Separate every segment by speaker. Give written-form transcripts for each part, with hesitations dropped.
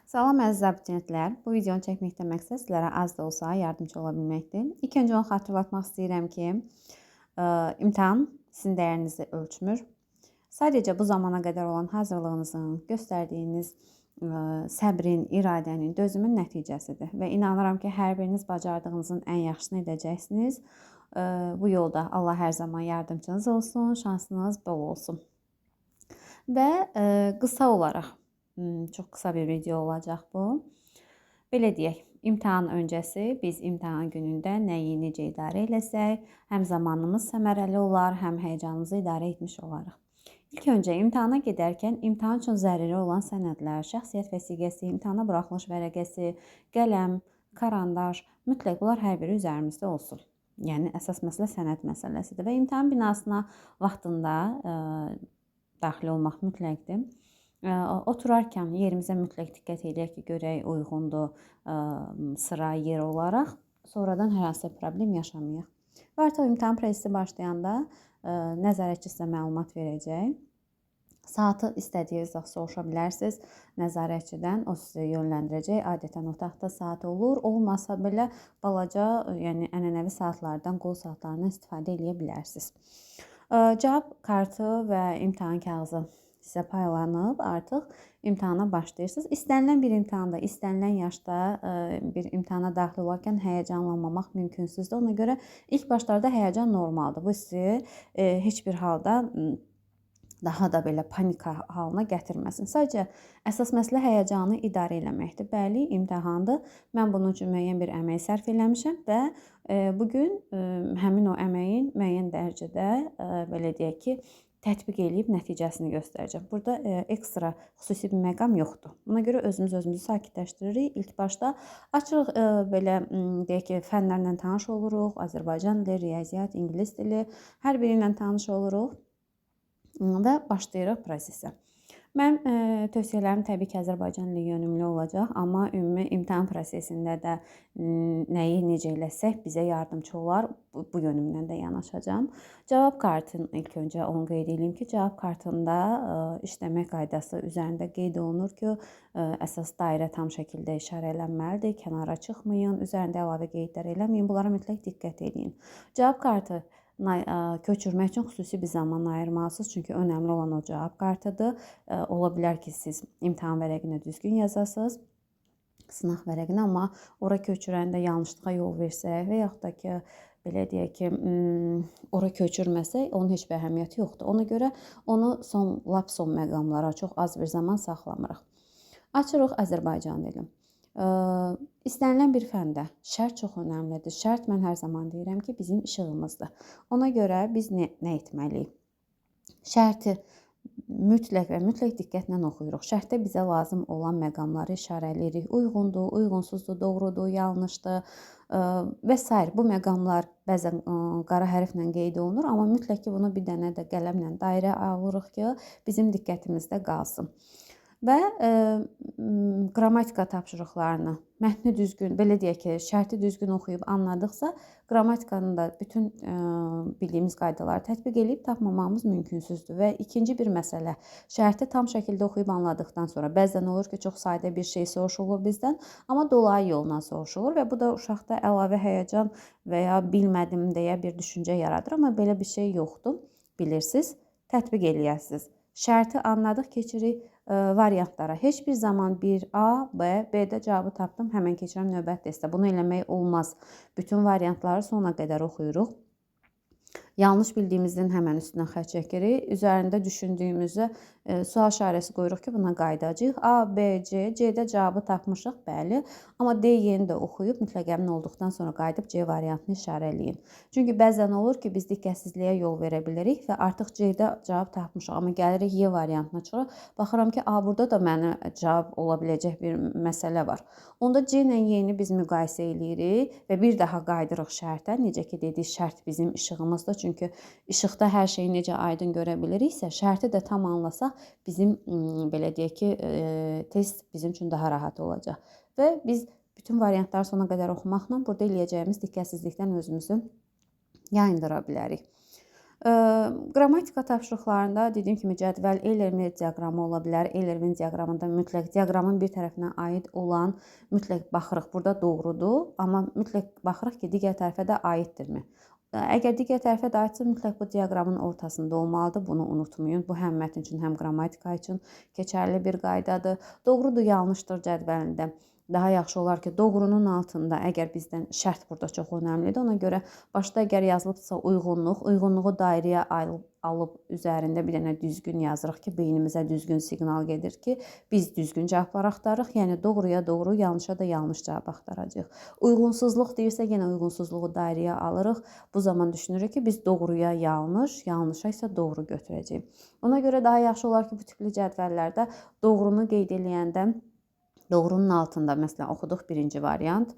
Speaker 1: Salam əziz abituriyentlər. Bu videonu çəkməkdə məqsəd sizlərə az da olsa yardımcı ola bilməkdir. İlk öncə onu xatırlatmaq istəyirəm ki, imtahan sizin dəyərinizi ölçmür. Sadəcə bu zamana qədər olan hazırlığınızın, göstərdiyiniz səbrin, iradənin, dözümün nəticəsidir. Və inanıram ki, hər biriniz bacardığınızın ən yaxşısını edəcəksiniz. Bu yolda Allah hər zaman yardımcınız olsun, şansınız bol olsun. Və qısa olaraq, çox qısa bir video olacaq bu. Belə deyək, imtahan öncəsi biz imtahan günündə nəyi necə idarə eləsək, həm zamanımız səmərəli olar, həm həyəcanımızı idarə etmiş olarıq. İlk öncə imtahana gedərkən imtahan üçün zəruri olan sənədlər, şəxsiyyət vəsiqəsi, imtahana buraxılış vərəqəsi, qələm, karandaş, mütləq bunlar hər biri üzərimizdə olsun. Yəni əsas məsələ sənəd məsələsidir və imtahan binasına vaxtında daxil olmaq mütləqdir. Oturarkən yerimizə mütləq diqqət edək ki, görək uyğundur sıra, yer olaraq. Sonradan hər hansı problem yaşamayaq. Və artıq imtahan prosesi başlayanda nəzarətçi sizə məlumat verəcək. Saatı istədiyiniz vaxt soruşa bilərsiniz nəzarətçidən, o sizi yönləndirəcək. Adətən otaqda saat olur, olmasa belə balaca, yəni ənənəvi saatlardan, qol saatlarından istifadə edə bilərsiniz. Cavab kartı və imtahan kağızı sizə paylanıb, artıq imtahana başlayırsınız. İstənilən bir imtahanda, istənilən yaşda bir imtahana daxil olarkən həyəcanlanmamaq mümkünsüzdür. Ona görə ilk başlarda həyəcan normaldır. Bu sizi heç bir halda daha da belə panika halına gətirməsin. Sadəcə əsas məsələ həyəcanı idarə eləməkdir. Bəli, imtahandır. Mən bunun üçün müəyyən bir əmək sərf eləmişəm və bugün həmin o əməyin müəyyən dərəcədə belə deyək ki, tətbiq eləyib nəticəsini göstərəcəm. Burada ekstra xüsusi bir məqam yoxdur. Buna görə özümüzü sakitləşdiririk. İlk başda açıq belə deyək ki, fənlərlə tanış oluruq. Azərbaycan dili, riyaziyyat, ingilis dili, hər biri ilə tanış oluruq və başlayırıq prosesə. Mən tövsiyələrim təbii ki, Azərbaycan dili yönümlü olacaq, amma ümumi imtahan prosesində də nəyi necə eləsək bizə yardımcı olar, bu yönümdən də yanaşacağam. Cavab kartını ilk öncə onu qeyd edeyim ki, cavab kartında işləmə qaydası üzərində qeyd olunur ki, əsas dairə tam şəkildə işarələnməlidir, kənara çıxmayın, üzərində əlavə qeydlər eləməyin, bunlara mütləq diqqət edin. Cavab kartı köçürmək üçün xüsusi bir zaman ayırmalısınız. Çünki önəmli olan o cavab kartıdır. Ola bilər ki, siz imtahan vərəqinə düzgün yazasınız, sınaq vərəqinə, amma ora köçürəndə yanlışlığa yol versək və yaxud da ki, belə deyək ki, ora köçürməsək, onun heç bir əhəmiyyəti yoxdur. Ona görə onu lap son məqamlara çox az bir zaman saxlamırıq. Açırıq Azərbaycan dili. İstənilən bir fəndə şərt çox önəmlidir. Şərt mən hər zaman deyirəm ki, bizim işığımızdır. Ona görə biz nə etməliyik? Şərti mütləq və mütləq diqqətlə oxuyuruq. Şərtdə bizə lazım olan məqamları işarələyirik. Uyğundur, uyğunsuzdur, doğrudur, yanlışdır və s. Bu məqamlar bəzən qara hərflə qeyd olunur, amma mütləq ki, bunu bir dənə də qələmlə dairə alırıq ki, bizim diqqətimizdə qalsın. Və qrammatika tapşırıqlarını mətni düzgün, belə deyək ki, şərti düzgün oxuyub anladıqsa, qrammatikanın da bütün bildiyimiz qaydaları tətbiq edib tapmamamız mümkünsüzdür. Və ikinci bir məsələ, şərti tam şəkildə oxuyub anladıqdan sonra bəzən olur ki, çox sadə bir şey soruşulur bizdən, amma dolayı yolla soruşulur və bu da uşaqda əlavə həyəcan və ya bilmədim deyə bir düşüncə yaradır, amma belə bir şey yoxdur. Bilirsiniz, tətbiq eləyəsiniz. Şərti anladıq, keçirik variantlara. Heç bir zaman 1A, B, B-də cavabı tapdım, həmən keçirəm növbəti testə. Bunu eləmək olmaz. Bütün variantları sona qədər oxuyuruq. Yanlış bildiyimizdən həmən üstündən xətt çəkirik. Üzərində düşündüyümüzü sual işarəsi qoyuruq ki, buna qaydacağıq. A, B, C, C-də cavabı tapmışıq, bəli. Amma D yeni də oxuyub, mütləq əmin olduqdan sonra qayıdıb C variantını işarələyin. Çünki bəzən olur ki, biz diqqətsizliyə yol verə bilərik və artıq C-də cavab tapmışıq. Amma gəlirik Y variantına çıxırıq. Baxıram ki, A, burada da mənə cavab ola biləcək bir məsələ var. Onda C ilə Y-ni biz müqayisə eləyirik və bir daha qaydırıq şərtə. Necə ki, dedik, şərt bizim işığımızdır. Çünki işıqda hər şeyi necə aydın görə biliriksə, şərti də tam anlasaq, bizim belə deyək ki, test bizim üçün daha rahat olacaq. Və biz bütün variantları sona qədər oxumaqla burada eləyəcəyimiz diqqətsizlikdən özümüzü yayındıra bilərik. Qrammatika tapşırıqlarında dediyim kimi cədvəl Euler-Venn diaqramı ola bilər. Euler-Venn diaqramında mütləq diaqramın bir tərəfinə aid olan mütləq baxırıq. Burada doğrudur, amma mütləq baxırıq ki, digər tərəfə də aiddirmi? Əgər digər tərəfə də aidsə, mütləq bu diaqramın ortasında olmalıdır. Bunu unutmayın. Bu həm mətn üçün, həm qrammatika üçün keçərli bir qaydadır. Doğrudur, yanlışdır cədvəlində. Daha yaxşı olar ki, doğrunun altında, əgər bizdən şərt burada çox önəmlidir. Ona görə başda əgər yazılıbsa uyğunluğu dairəyə alıb üzərində bir dənə düzgün yazırıq ki, beynimizə düzgün siqnal gedir ki, biz düzgün cavablar axtarırıq. Yəni doğruya doğru, yanlışa da yanlış cavab axtaracağıq. Uyğunsuzluq deyirsə, yenə uyğunsuzluğu dairəyə alırıq. Bu zaman düşünürük ki, biz doğruya yanlış, yanlışa isə doğru götürəcəyik. Ona görə daha yaxşı olar ki, bu tipli cədvəllərdə doğrunu qeyd eləyəndə doğrunun altında, məsələn, oxuduq birinci variant,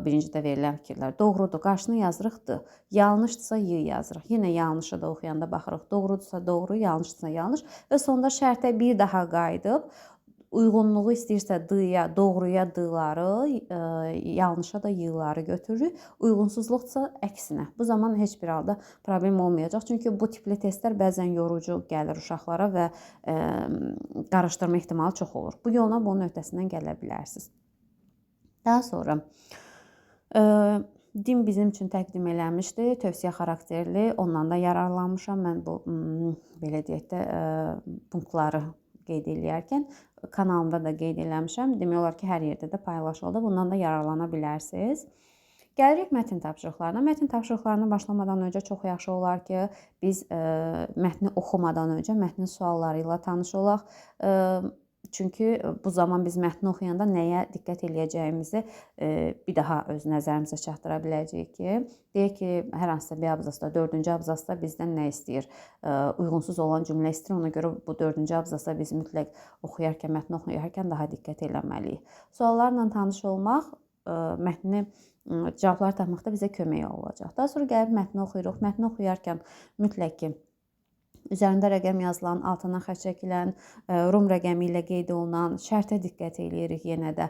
Speaker 1: birincidə verilən fikirlər. Doğrudur, qarşısına yazırıq D. Yanlışdırsa Y yazırıq. Yenə yanlışı da oxuyanda baxırıq. Doğrudursa doğru, yanlışdırsa yanlış və sonda şərtə bir daha qayıdıb uyğunluğu istəyirsə D-ya, doğruya D-ları, yanlışa da Y-ları götürürük. Uyğunsuzluqsa əksinə. Bu zaman heç bir halda problem olmayacaq. Çünki bu tipli testlər bəzən yorucu gəlir uşaqlara və qarışdırma ehtimalı çox olur. Bu yolla bunun öhdəsindən gələ bilərsiniz. Daha sonra DİM bizim üçün təqdim eləmişdi. Tövsiyə xarakterli. Ondan da yararlanmışam. Mən bu, belə deyək də, punktları qeyd eləyərkən kanalımda da qeyd eləmişəm. Demək olar ki, hər yerdə də paylaşıldı. Bundan da yararlana bilərsiniz. Gəlirik mətn tapşırıqlarına. Mətn tapşırıqlarına başlamadan öncə çox yaxşı olar ki, biz mətni oxumadan öncə mətnin sualları ilə tanış olaq. Çünki bu zaman biz mətni oxuyanda nəyə diqqət eləyəcəyimizi bir daha öz nəzərimizə çatdıra biləcəyik ki, deyək ki, hər hansısa bir abzasda, 4-cü abzasda bizdən nə istəyir? Uyğunsuz olan cümlə istəyir. Ona görə bu 4-cü abzasda biz mütləq oxuyarkən, mətni oxuyarkən daha diqqət eləməliyik. Suallarla tanış olmaq mətni cavablar tapmaqda bizə kömək olacaq. Daha sonra gəlib mətni oxuyuruq. Mətni oxuyarkən mütləq ki, üzərində rəqəm yazılan, altından xətt çəkilən, rum rəqəmi ilə qeyd olunan şərtə diqqət eləyirik yenə də.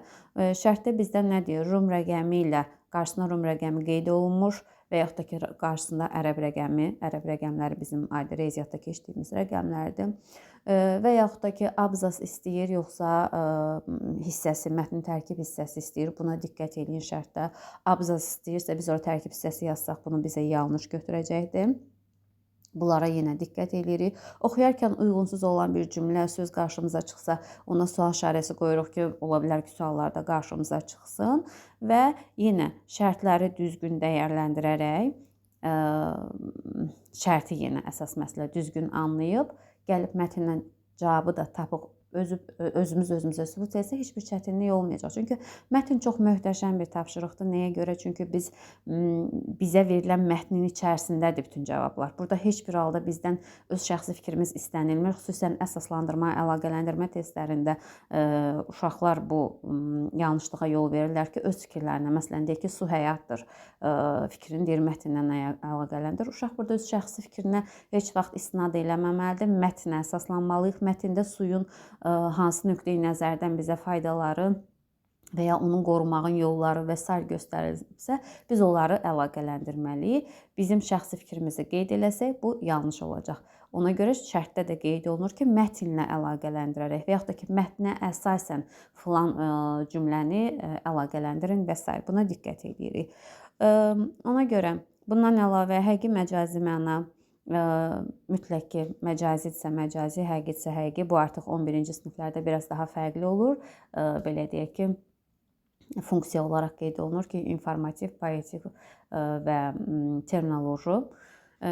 Speaker 1: Şərtdə bizdən nə deyir? Rum rəqəmi ilə qarşısına rum rəqəmi qeyd olunmuş və yaxud da ki, qarşısında ərəb rəqəmi, ərəb rəqəmləri bizim adi riyaziyyatda keçdiyimiz rəqəmlərdir. Və yaxud da ki, abzas istəyir, yoxsa hissəsi, mətnin tərkib hissəsi istəyir. Buna diqqət eləyin şərtdə. Abzas istəyirsə, biz orada tərkib hissəsi yazsaq, bunu bizə yanlış götürəcəkdir. Bunlara yenə diqqət edirik. Oxuyarkən uyğunsuz olan bir cümlə, söz qarşımıza çıxsa, ona sual işarəsi qoyuruq ki, ola bilər ki, suallarda qarşımıza çıxsın və yenə şərtləri düzgün dəyərləndirərək, şərti yenə əsas məsələ düzgün anlayıb, gəlib mətndən cavabı da tapıq özümüz özümüzə sübut etsə heç bir çətinlik olmayacaq. Çünki mətn çox möhtəşəm bir tapşırıqdır. Nəyə görə? Çünki bizə verilən mətnin içərisindədir bütün cavablar. Burada heç bir halda bizdən öz şəxsi fikrimiz istənilmir. Xüsusən əsaslandırma, əlaqələndirmə testlərində uşaqlar bu yanlışlığa yol verirlər ki, öz fikirlərinə, məsələn, deyək ki, su həyatdır fikrini deyir mətndən əlaqələndir. Uşaq burada öz şəxsi fikrinə heç vaxt istinad eləməməlidir. Mətnə əsaslanmalıyıq. Mətndə suyun hansı nöqteyi nəzərdən bizə faydaları və ya onun qorumağın yolları və s. göstərilibsə, biz onları əlaqələndirməliyik. Bizim şəxsi fikrimizi qeyd eləsək, bu yanlış olacaq. Ona görə şərtdə də qeyd olunur ki, mətnlə əlaqələndirərək və yaxud da ki, mətnə əsasən filan cümləni əlaqələndirin və s. Buna diqqət edirik. Ona görə bundan əlavə həqiqi məcazi məna, mütləq ki, məcazidirsə məcazi, həqiqidirsə həqiqi. Bu artıq 11-ci siniflərdə biraz daha fərqli olur. Belə deyək ki, funksiya olaraq qeyd olunur ki, informativ, poetik və terminoloji.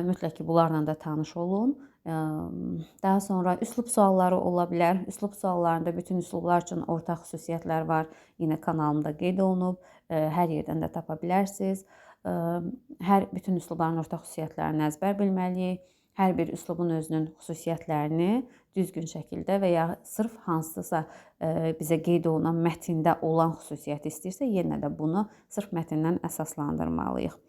Speaker 1: Mütləq ki, bunlarla da tanış olun. Daha sonra üslub sualları ola bilər. Üslub suallarında bütün üslublar üçün ortaq xüsusiyyətlər var. Yenə kanalımda qeyd olunub. Hər yerdən də tapa bilərsiniz. Bütün üslubların ortaq xüsusiyyətlərini əzbər bilməliyik. Hər bir üslubun özünün xüsusiyyətlərini düzgün şəkildə və ya sırf hansısa bizə qeyd olunan mətndə olan xüsusiyyəti istəyirsə, yenə də bunu sırf mətndən əsaslandırmalıyıq.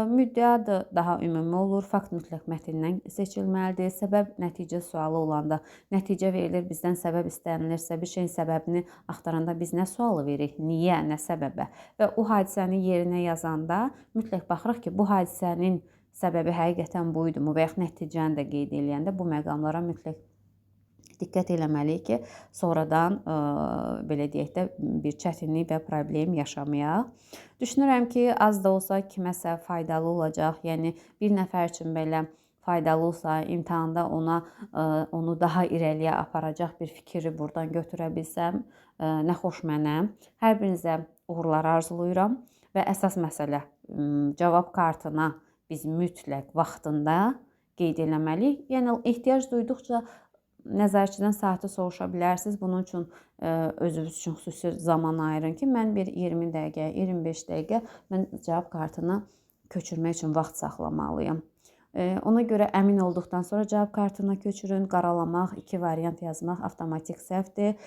Speaker 1: Müddəa da daha ümumi olur. Fakt mütləq mətndən seçilməlidir. Səbəb nəticə sualı olanda nəticə verilir, bizdən səbəb istənilirsə, bir şeyin səbəbini axtaranda biz nə sualı veririk? Niyə, nə səbəbə? Və o hadisəni yerinə yazanda mütləq baxırıq ki, bu hadisənin səbəbi həqiqətən bu idimi və yaxud nəticəni də qeyd eləyəndə bu məqamlara mütləq diqqət eləməliyik ki, sonradan belə deyək də bir çətinlik və problem yaşamayaq. Düşünürəm ki, az da olsa kiməsə faydalı olacaq. Yəni bir nəfər üçün belə faydalı olsa, imtahanda onu daha irəliyə aparacaq bir fikri buradan götürə bilsəm, nə xoş mənə. Hər birinizə uğurlar arzulayıram və əsas məsələ cavab kartına biz mütləq vaxtında qeyd eləməliyik. Yəni ehtiyac duyduqca nəzarətçidən saatı soruşa bilərsiniz. Bunun üçün özünüz üçün xüsusi zaman ayırın ki, mən bir 20 dəqiqə, 25 dəqiqə mən cavab kartını köçürmək üçün vaxt saxlamalıyam. Ona görə əmin olduqdan sonra cavab kartına köçürün. Qaralamaq, 2 variant yazmaq avtomatik səhvdir.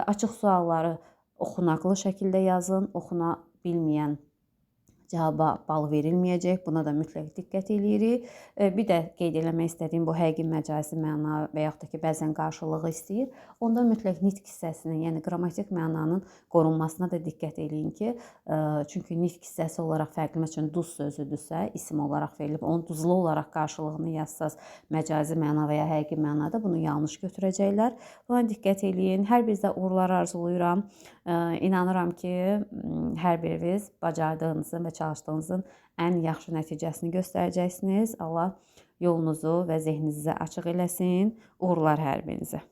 Speaker 1: Açıq sualları oxunaqlı şəkildə yazın. Oxuna bilməyən cavaba bal verilməyəcək. Buna da mütləq diqqət eləyirik. Bir də qeyd eləmək istədiyim bu həqiqi məcazi məna və yaxud da ki, bəzən qarşılığı istəyir. Onda mütləq nitq hissəsinin, yəni qrammatik mənanın qorunmasına da diqqət eləyin ki, çünki nitq hissəsi olaraq fərqli, məsələn, duz sözüdürsə, isim olaraq verilib, onun duzlu olaraq qarşılığını yazsaz, məcazi məna və ya həqiqi mənada bunu yanlış götürəcəklər. Buna diqqət eləyin. Hər birinizə uğurlar arzulayıram. İnanıram ki, hər biriniz bacardığınızın və çalışdığınızın ən yaxşı nəticəsini göstərəcəksiniz. Allah yolunuzu və zehninizi açıq eləsin. Uğurlar hər birinizə.